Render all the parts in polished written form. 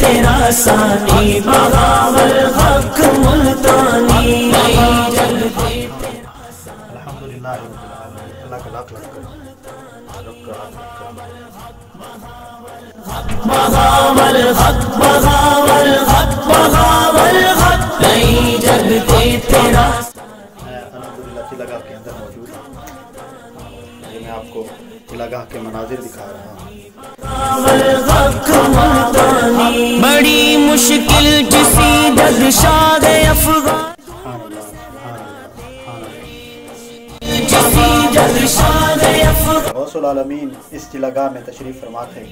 تیرا ثانی بغاول حق ملتانی جلوے الحمدللہ رب العالمین، اللہ کا لاکھ لاکھ کرم، رب کا بغاول حق بغاول حق بغاول حق نہیں جلوے تیرا میں الحمدللہ چلاگاہ کے اندر موجود ہوں۔ یہ میں آپ کو چلاگاہ کے مناظر دکھا رہا ہوں۔ بڑی مشکل جسی جگ شاد افغان سبحان اللہ، سبحان اللہ، سبحان اللہ۔ جسی جگ شاد افغان غوث العالمین اس چلاگاہ میں تشریف فرما تھے،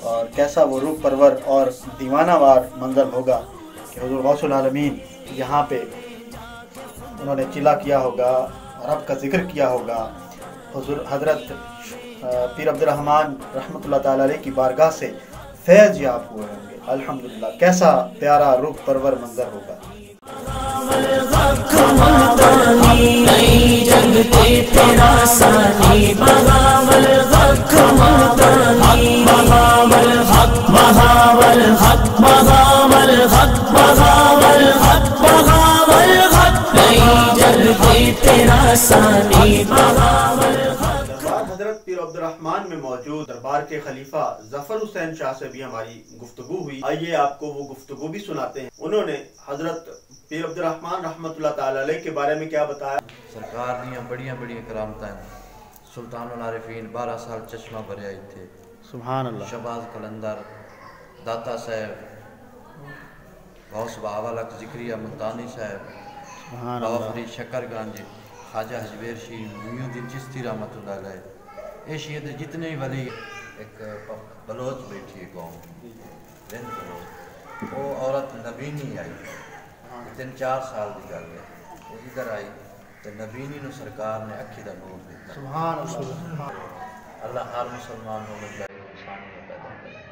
اور کیسا وہ روح پرور اور دیوانہ وار منظر ہوگا کہ حضور غوث العالمین یہاں پہ انہوں نے چلا کیا ہوگا، رب کا ذکر کیا ہوگا، حضور حضرت پیر عبد الرحمن رحمۃ اللہ تعالیٰ علیہ کی بارگاہ سے فیض یاب ہوئے ہوں گے۔ الحمدللہ کیسا پیارا روح پرور منظر ہوگا۔ تیرا ثانی بغاول حق ملتانی بغاول حق بغاول حق بغاول حق بغاول حق بغاول حق نہیں جلوے تیرا ثانی بغاول دربار حضرت پیر عبد الرحمن میں موجود دربار کے خلیفہ ظفر حسین شاہ سے بھی ہماری گفتگو ہوئی۔ آئیے آپ کو وہ گفتگو بھی سناتے ہیں۔ انہوں نے حضرت پیر عبد الرحمن رحمۃ اللہ تعالی علیہ کے بارے میں کیا بتایا۔ سرکار دیاں بڑیاں بڑیاں کرامتیں سلطان العارفین 12 سال چشمہ بھرے آئی تھے، سبحان اللہ، شہباز قلندر، داتا صاحب، غوث بہاول حق ذکریہ ملتانی صاحب، سبحان بابا اللہ، فرید شکر گنج، خواجہ حجویر شیخ محی الدین چشتی رحمۃ اللہ علیہ، ایشیا کے جتنے بھی ولی، ایک بلوچ بیٹھی ہے قوم رند بلوچ، وہ عورت نبینی آئی 3-4 سال دی گل ہے، وہ ادھر آئی تو نبینی نو سرکار نے اکھی دا نور دیتا۔ سبحان اللہ، اللہ ہر مسلمان مومن کا انسانیت پیدا کرے۔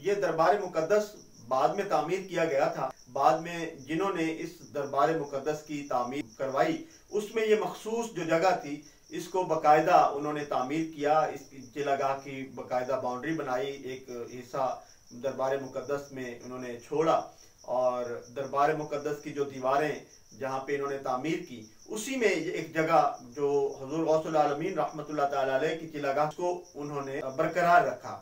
یہ دربار مقدس بعد میں تعمیر کیا گیا تھا۔ بعد میں جنہوں نے اس دربار مقدس کی تعمیر کروائی، اس میں یہ مخصوص جو جگہ تھی اس کو باقاعدہ انہوں نے تعمیر کیا، اس چلاگاہ کی باقاعدہ باؤنڈری بنائی، ایک حصہ دربار مقدس میں انہوں نے چھوڑا، اور دربار مقدس کی جو دیواریں جہاں پہ انہوں نے تعمیر کی، اسی میں ایک جگہ جو حضور غوث العالمین رحمۃ اللہ تعالی علیہ کی چلاگاہ کو انہوں نے برقرار رکھا۔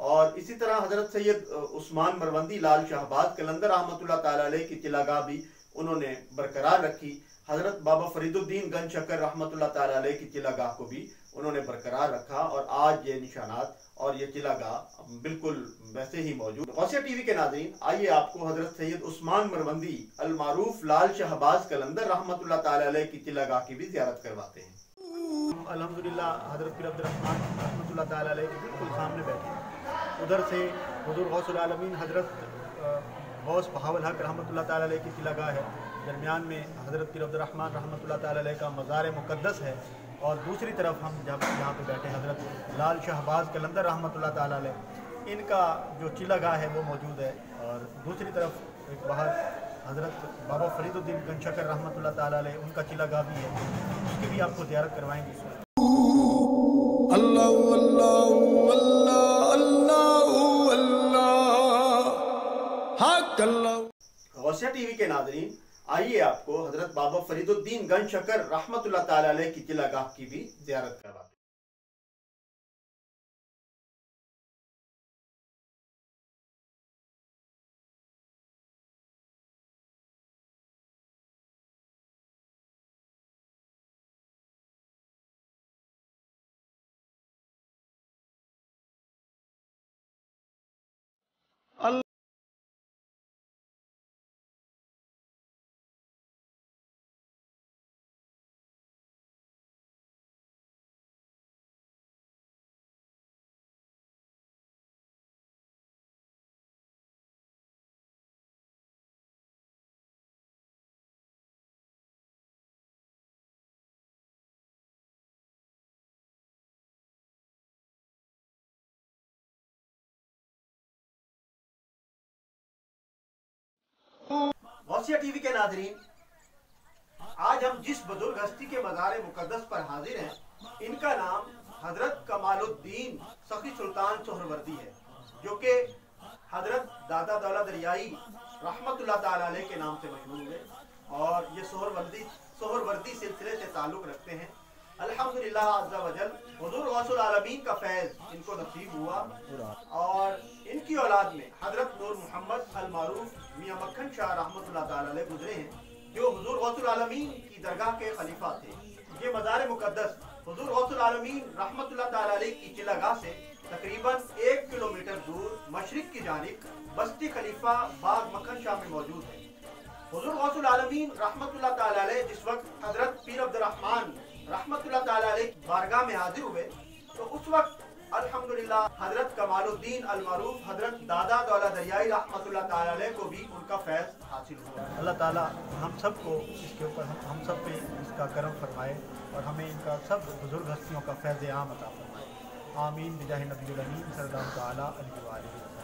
اور اسی طرح حضرت سید عثمان مروندی لال شہباز قلندر رحمۃ اللہ تعالی علیہ کی چلاگاہ بھی انہوں نے برقرار رکھی۔ حضرت بابا فرید الدین گنج شکر رحمۃ اللہ تعالی علیہ کی چلاگاہ کو بھی انہوں نے برقرار رکھا، اور آج یہ نشانات اور یہ چلاگاہ بالکل ویسے ہی موجود۔ غوثیہ ٹی وی کے ناظرین، آئیے آپ کو حضرت سید عثمان مروندی المعروف لال شہباز قلندر رحمۃ اللہ تعالی علیہ کی چلاگاہ کی بھی زیارت کرواتے ہیں۔ الحمدللہ حضرت پیر عبد الرحمن رحمۃ اللہ تعالی علیہ کے بالکل سامنے بیٹھے ہیں۔ ادھر سے حضور غوث العالمین حضرت غوث بہاول حق رحمۃ اللہ تعالی علیہ کی چلاگاہ ہے، درمیان میں حضرت پیر عبد الرحمن رحمۃ اللہ تعالی علیہ کا مزار مقدس ہے، اور دوسری طرف ہم جہاں پہ بیٹھے حضرت لال شہباز قلندر رحمۃ اللہ تعالی علیہ، ان کا جو چلاگاہ ہے وہ موجود ہے، اور دوسری طرف ایک باہر حضرت بابا فرید الدین گنج شکر رحمۃ اللہ تعالی علیہ ان کا چلاگاہ بھی ہے، اس کی بھی آپ کو زیارت کروائیں گے۔ اللہ اللہ اللہ اللہ اللہ حق اللہ۔ غوثیہ ٹی وی کے ناظرین، آئیے آپ کو حضرت بابا فرید الدین گنج شکر رحمۃ اللہ تعالی علیہ کی چلاگاہ کی بھی زیارت کرواتے ہیں۔ غوثیہ ٹی وی کے ناظرین، آج ہم جس بزرگ ہستی کے مزار مقدس پر حاضر ہیں، ان کا نام حضرت کمال الدین سخی سلطان سہروردی ہے، جو کہ حضرت دادا دولہ دریائی رحمت اللہ تعالی علیہ کے نام سے مشہور ہوئے، اور یہ سہروردی سلسلے سے تعلق رکھتے ہیں۔ الحمدللہ عز و جل حضور غوث العالمین کا فیض ان کو نصیب ہوا، اور ان کی اولاد میں حضرت نور محمد المعروف میاں مکھن شاہ رحمت اللہ تعالی علیہ گزرے ہیں، جو حضور غوث العالمین کی درگاہ کے خلیفہ تھے۔ یہ مزار مقدس حضور غوث العالمین رحمت اللہ تعالی علیہ کی چلہ گاہ سے تقریباً 1 کلومیٹر دور مشرق کی جانب بستی خلیفہ باغ مکھن شاہ میں موجود ہے۔ حضور غوث العالمین رحمت اللہ تعالی علیہ جس وقت حضرت پیر عبد الرحمن رحمت اللہ تعالی علیہ بارگاہ میں حاضر ہوئے، تو اس وقت الحمدللہ حضرت کمال الدین المعروف حضرت دادا دولہ دریائی رحمت اللہ تعالی علیہ کو بھی ان کا فیض حاصل ہوا۔ اللہ تعالیٰ ہم سب کو اس کے اوپر ہم سب پہ اس کا کرم فرمائے، اور ہمیں ان کا سب بزرگ ہستیوں کا فیض عام عطا فرمائے۔ آمین بجاہ نبی الامین صلی اللہ تعالیٰ علیہ وآلہ وسلم۔